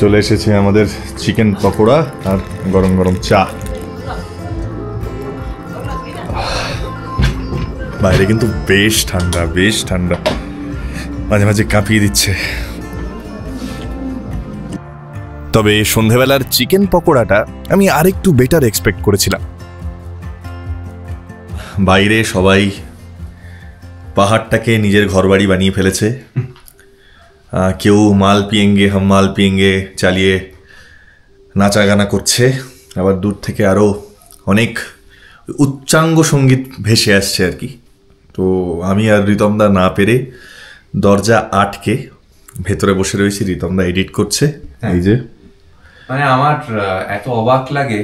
চলে এসেছে আমাদের চিকেন পকোড়া আর গরম গরম চা। বাইরে কিন্তু বেশ ঠান্ডা, বেশ ঠান্ডা, মাঝে মাঝে কাঁপিয়ে দিচ্ছে। তবে সন্ধেবেলার চিকেন পকোড়াটা আমি আরেকটু বেটার এক্সপেক্ট করেছিলাম। বাইরে সবাই পাহাড়টাকে নিজের ঘরবাড়ি বানিয়ে ফেলেছে। কেউ মাল পিয়েঙ্গে হাম মাল পিয়েঙ্গে চালিয়ে নাচা গানা করছে, আবার দূর থেকে আরও অনেক উচ্চাঙ্গ সঙ্গীত ভেসে আসছে আর কি। তো আমি আর রিতমদা না পেরে দরজা আটকে ভেতরে বসে রয়েছি, রিতমদা এডিট করছে। এই যে মানে আমার এত অবাক লাগে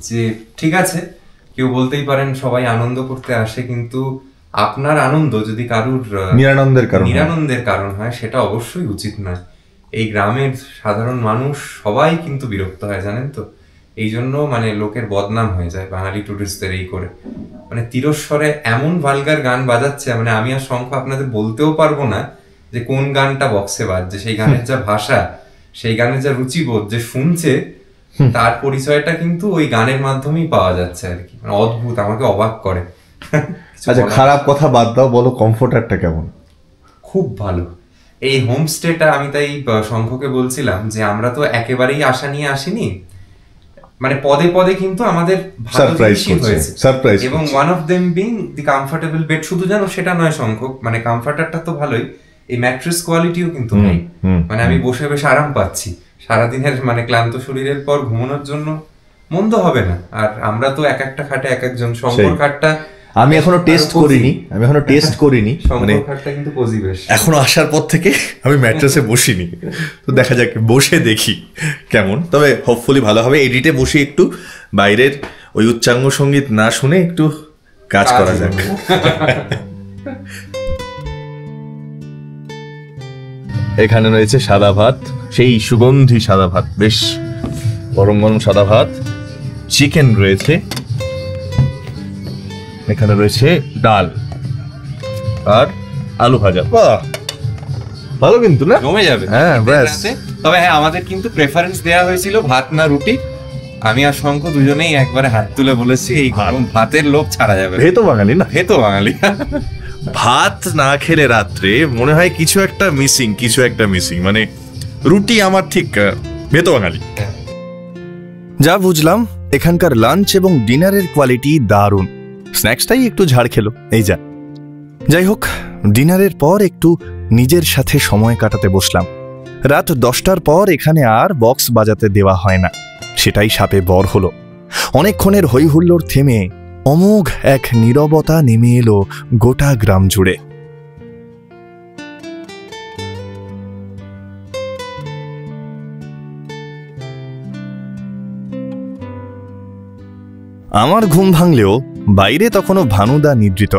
যে ঠিক আছে, কেউ বলতেই পারেন সবাই আনন্দ করতে আসে, কিন্তু আপনার আনন্দ যদি কারুর নিরানন্দের কারণ হয় সেটা অবশ্যই উচিত নয়। এই গ্রামের সাধারণ মানুষ সবাই কিন্তু বিরক্ত হয়, জানেন তো। এই জন্য মানে লোকের বদনাম হয়ে যায় বাঙালি টুরিস্টদের এই করে, মানে তিরস্বরে এমন ভালগার গান বাজাচ্ছে, মানে আমি আর শঙ্খ আপনাদের বলতেও পারবো না যে কোন গানটা বক্সে বাজছে। সেই গানের যা ভাষা, সেই গানের যা রুচিবোধ, যে শুনছে তার পরিচয়টা কিন্তু ওই গানের মাধ্যমেই পাওয়া যাচ্ছে আর কি। মানে অদ্ভুত, আমাকে অবাক করে। আচ্ছা, খারাপ কথা বাদ দাও, বলো কমফোর্টারটা কেমন? খুব ভালো। এই হোমস্টেটা আমি তাই শঙ্খকে বলছিলাম যে আমরা তো একেবারেই আশা নিয়ে আসিনি, মানে পদে পদে কিন্তু আমাদের সারপ্রাইজ হয়েছে, এবং one of them being the comfortable bed. শুধু জানো সেটা নয় শঙ্খ, মানে কমফোর্টারটা তো ভালোই, এই ম্যাট্রেস কোয়ালিটিও কিন্তু নেই। মানে আমি বসে বেশ আরাম পাচ্ছি সারাদিনের মানে ক্লান্ত শরীরের পর ঘুমানোর জন্য, মন্দ হবে না। আর আমরা তো এক একটা খাটে এক একজন, শঙ্কর খাটটা আমি এখনো টেস্ট করিনি মানে কিন্তু কোজি বেশ। এখনো আসার পর থেকে আমি ম্যাট্রেসে বসিনি, তো দেখা যাক, বসে দেখি কেমন। তবে হোপফুলি ভালো হবে। এডিটে বসে একটু বাইরের ওই উচ্চাঙ্গ সঙ্গীত না শুনে একটু কাজ করা যাক। এখানে রয়েছে সাদা ভাত, সেই সুগন্ধি সাদা ভাত, বেশ গরম গরম সাদা ভাত। চিকেন রয়েছে, এখানে রয়েছে ডাল আর আলু ভাজা। বাহ, ভালো কিন্তু না, জমে যাবে। হ্যাঁ ব্যাস। তবে হ্যাঁ, আমাদের কিন্তু প্রেফারেন্স দেওয়া হয়েছিল ভাত না রুটি। আমি আর শঙ্খ দুজনেই একবারে হাত তুলে বলেছি এই ভাতের লোভ ছাড়া যাবে। ভেতো বাঙালি না, ভেতো বাঙালি। ভাত না খেলে রাত্রে মনে হয় কিছু একটা মিসিং, মানে রুটি আমার ঠিক ভেতো বাঙালি। যা বুঝলাম এখানকার লাঞ্চ এবং ডিনারের কোয়ালিটি দারুণ, স্ন্যাক্সটাই একটু ঝাড় খেলো। এই যাই হোক, ডিনারের পর একটু নিজের সাথে সময় কাটাতে বসলাম। রাত 10টার পর এখানে আর বক্স বাজাতে দেওয়া হয় না, সেটাই শাপে বর হলো। অনেকক্ষণের হইহুল্লোড় থেমে অমোঘ এক নীরবতা নেমে এলো গোটা গ্রাম জুড়ে। আমার ঘুম ভাঙলেও বাইরে তখনও ভানুদা নিদ্রিত,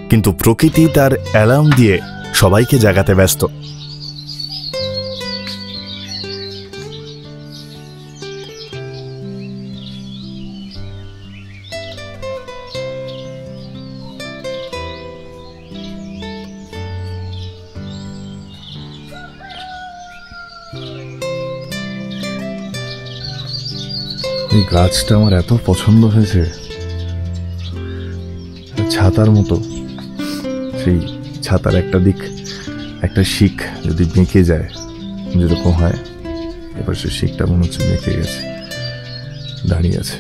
কিন্তু প্রকৃতি তার অ্যালার্ম দিয়ে সবাইকে জাগাতে ব্যস্ত। এই গাছটা আমার এত পছন্দ হয়েছে, ছাতার মতো। সেই ছাতার একটা দিক, একটা শিক যদি বেঁকে যায় যেরকম হয়, এবার সে শিকটা মনে হচ্ছে বেঁকে গেছে, দাঁড়িয়ে আছে।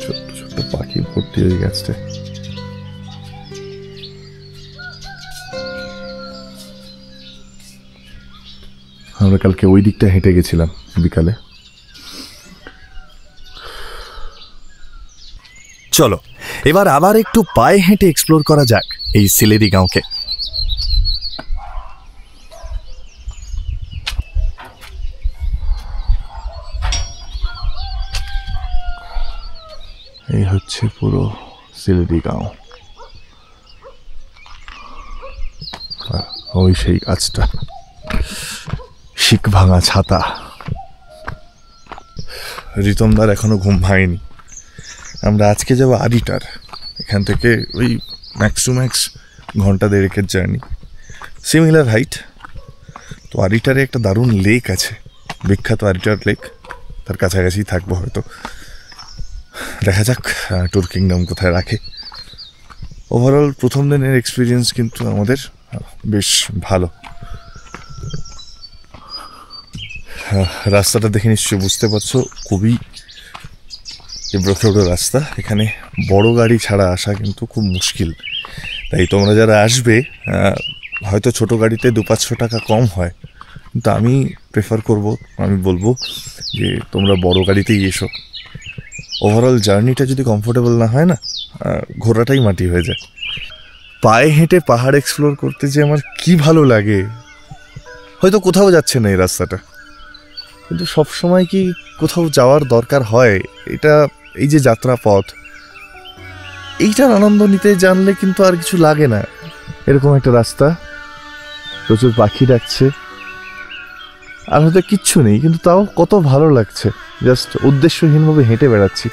ছোট্ট ছোট্ট পাখি ভর্তি ওই গাছটা। আমরা কালকে ওই দিকটা হেঁটে গেছিলাম বিকালে। চলো এবার আবার একটু পায়ে হেঁটে এক্সপ্লোর করা যাক এই সিলেরি গাঁওকে। এই হচ্ছে পুরো সিলেরি গাঁও, ওই সেই গাছটা, শিক ভাঙা ছাতা। রিতমদার এখনো ঘুম ভাঙেনি। আমরা আজকে যাবো আদিটার, এখান থেকে ওই ম্যাক্স টু ম্যাক্স ঘন্টা 1.5 জার্নি, সিমিলার হাইট। তো আরিটারে একটা দারুণ লেক আছে, বিখ্যাত আরিটার লেক, তার কাছাকাছি থাকবো হয়তো। দেখা যাক ট্যুর কিংডম কোথায় রাখে। ওভারঅল প্রথম দিনের এক্সপিরিয়েন্স কিন্তু আমাদের বেশ ভালো। রাস্তাটা দেখে নিশ্চয়ই বুঝতে পারছো, খুবই এবড়োখেবড়ো রাস্তা। এখানে বড় গাড়ি ছাড়া আসা কিন্তু খুব মুশকিল। তাই তোমরা যারা আসবে, হয়তো ছোট গাড়িতে 200-500 টাকা কম হয়, কিন্তু আমি প্রেফার করব, আমি বলবো যে তোমরা বড় গাড়িতেই এসো। ওভারঅল জার্নিটা যদি কমফোর্টেবল না হয় না, ঘোরাটাই মাটি হয়ে যায়। পায়ে হেঁটে পাহাড় এক্সপ্লোর করতে যে আমার কি ভালো লাগে। হয়তো কোথাও যাচ্ছে না এই রাস্তাটা, কিন্তু সবসময় কি কোথাও যাওয়ার দরকার হয়? এটা এই যে যাত্রা পথ, এইটার আনন্দ নিতে জানলে কিন্তু আর কিছু লাগে না। এরকম একটা রাস্তা, প্রচুর পাখি ডাকছে, আর হয়তো কিচ্ছু নেই, কিন্তু তাও কত ভালো লাগছে। জাস্ট উদ্দেশ্যহীনভাবে হেঁটে বেড়াচ্ছি।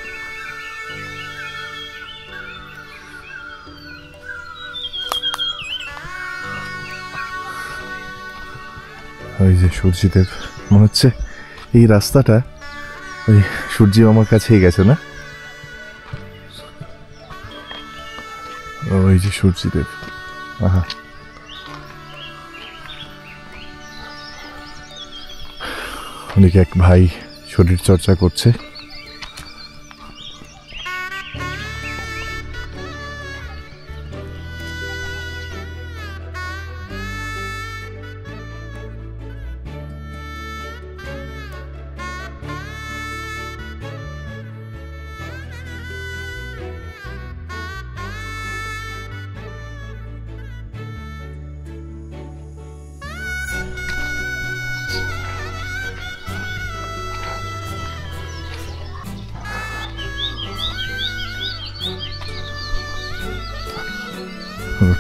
ওই যে সূর্যদেব, মনে হচ্ছে এই রাস্তাটা ওই সূর্য আমার কাছেই গেছে না? ওই যে সূর্যদেব, আহা, ওদিকে এক ভাই শরীর চর্চা করছে।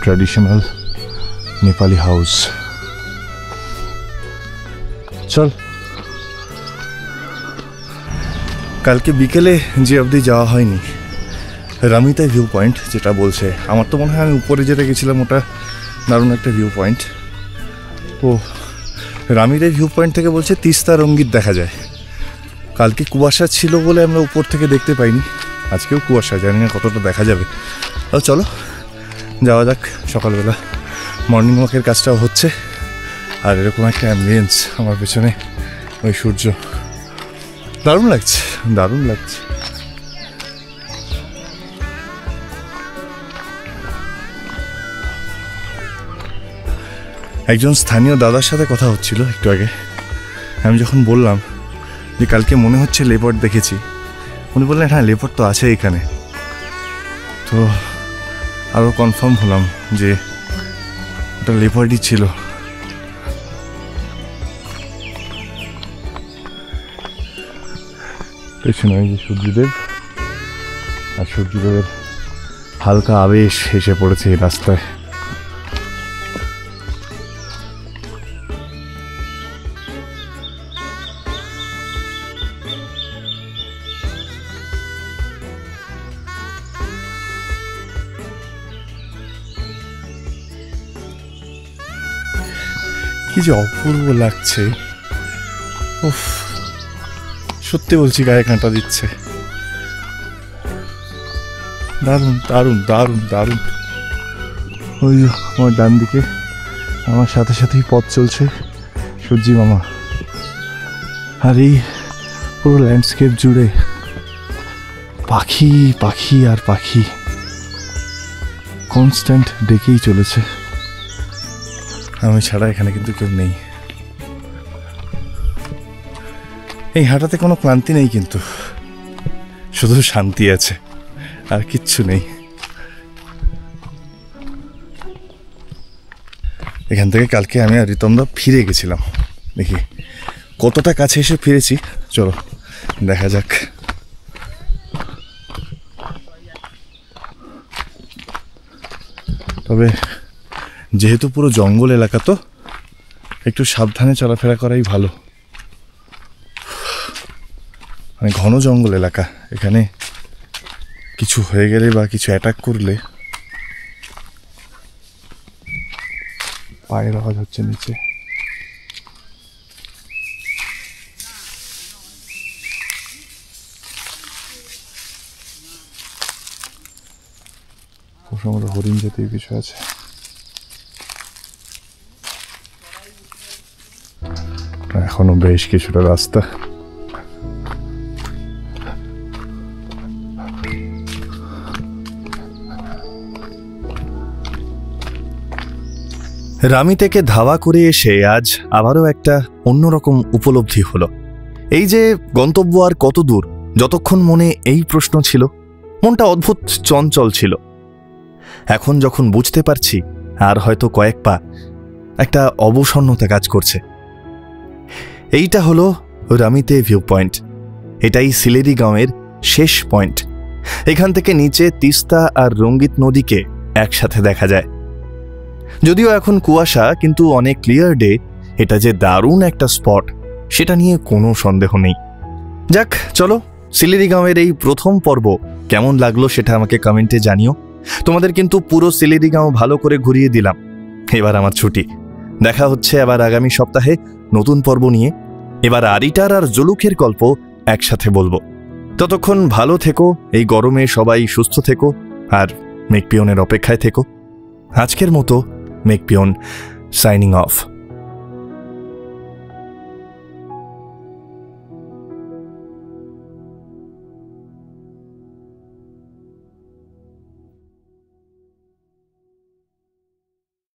Traditional Nepali house. চল, কালকে বিকেলে যে অবধি যাওয়া হয়নি, রামিতাই ভিউ পয়েন্ট যেটা বলছে, আমার তো মনে হয় আমি উপরে যেটা গেছিলাম ওটা দারুণ একটা ভিউ পয়েন্ট। তো রামিতাই ভিউ পয়েন্ট থেকে বলছে তিস্তা রঙ্গিত দেখা যায়। কালকে কুয়াশা ছিল বলে আমরা উপর থেকে দেখতে পাইনি, আজকেও কুয়াশা, জানি না কতটা দেখা যাবে। চলো যাওয়া যাক। সকালবেলা মর্নিং ওয়াকের কাজটাও হচ্ছে, আর এরকম একটা অ্যাম্বিয়েন্স, আমার পেছনে ওই সূর্য, দারুণ লাগছে, দারুণ লাগছে। একজন স্থানীয় দাদার সাথে কথা হচ্ছিল একটু আগে। আমি যখন বললাম যে কালকে মনে হচ্ছে লেপার্ড দেখেছি, উনি বললেন হ্যাঁ লেপার্ড তো আছে এখানে। তো আরও কনফার্ম হলাম যে ওটা লেপার্ডই ছিল। পেছনে ওই যে সূর্যদেব, আর সূর্যদেবের হালকা আবেশ এসে পড়েছে এই রাস্তায়। কি যে অপূর্ব লাগছে, উফ, সত্যি বলছি গায়ে কাঁটা দিচ্ছে। দারুণ দারুণ দারুণ দারুণ। ওই আমার ডান দিকে আমার সাথে সাথেই পথ চলছে সূর্যি মামা, আর এই পুরো ল্যান্ডস্কেপ জুড়ে পাখি পাখি আর পাখি কনস্ট্যান্ট ডেকেই চলেছে। আমি ছাড়া এখানে কিন্তু কেউ নেই। এই হাঁটাতে কোনো ক্লান্তি নেই, কিন্তু শুধু শান্তি আছে, আর কিচ্ছু নেই। এখান থেকে কালকে আমি আর রিতমদা ফিরে গেছিলাম, দেখি কতটা কাছে এসে ফিরেছি। চলো দেখা যাক। তবে যেহেতু পুরো জঙ্গল এলাকা, তো একটু সাবধানে চলাফেরা করাই ভালো। মানে ঘন জঙ্গল এলাকা, এখানে কিছু হয়ে গেলে বা কিছু অ্যাটাক করলে পায়ের আওয়াজ হচ্ছে নিচে। প্রচন্ড হরিণ জাতীয় কিছু আছে। এখনো বেশ কিছুটা রাস্তা। রামি থেকে ধাওয়া করে এসে আজ আবারও একটা অন্যরকম উপলব্ধি হলো। এই যে গন্তব্য আর কত দূর, যতক্ষণ মনে এই প্রশ্ন ছিল, মনটা অদ্ভুত চঞ্চল ছিল। এখন যখন বুঝতে পারছি আর হয়তো কয়েক পা, একটা অবসন্নতা কাজ করছে। এইটা হলো রামিতে ভিউ পয়েন্ট। এটাই সিলেরি গাঁওয়ের শেষ পয়েন্ট। এখান থেকে নিচে তিস্তা আর রঙ্গিত নদীকে একসাথে দেখা যায়। যদিও এখন কুয়াশা, কিন্তু অনেক ক্লিয়ার ডে এটা যে দারুণ একটা স্পট সেটা নিয়ে কোনো সন্দেহ নেই। যাক, চলো সিলেরি গাঁওয়ের এই প্রথম পর্ব কেমন লাগলো সেটা আমাকে কমেন্টে জানিও। তোমাদের কিন্তু পুরো সিলেরি গাঁও ভালো করে ঘুরিয়ে দিলাম। এবার আমার ছুটি। দেখা হচ্ছে আবার আগামী সপ্তাহে নতুন পর্ব নিয়ে। এবার আরিটার আর জলুকের গল্প একসাথে বলবো। ততক্ষণ ভালো থেকো, এই গরমে সবাই সুস্থ থেকো, আর মেঘপিয়নের অপেক্ষায় থেকো। আজকের মতো মেঘপিয়ন সাইনিং অফ।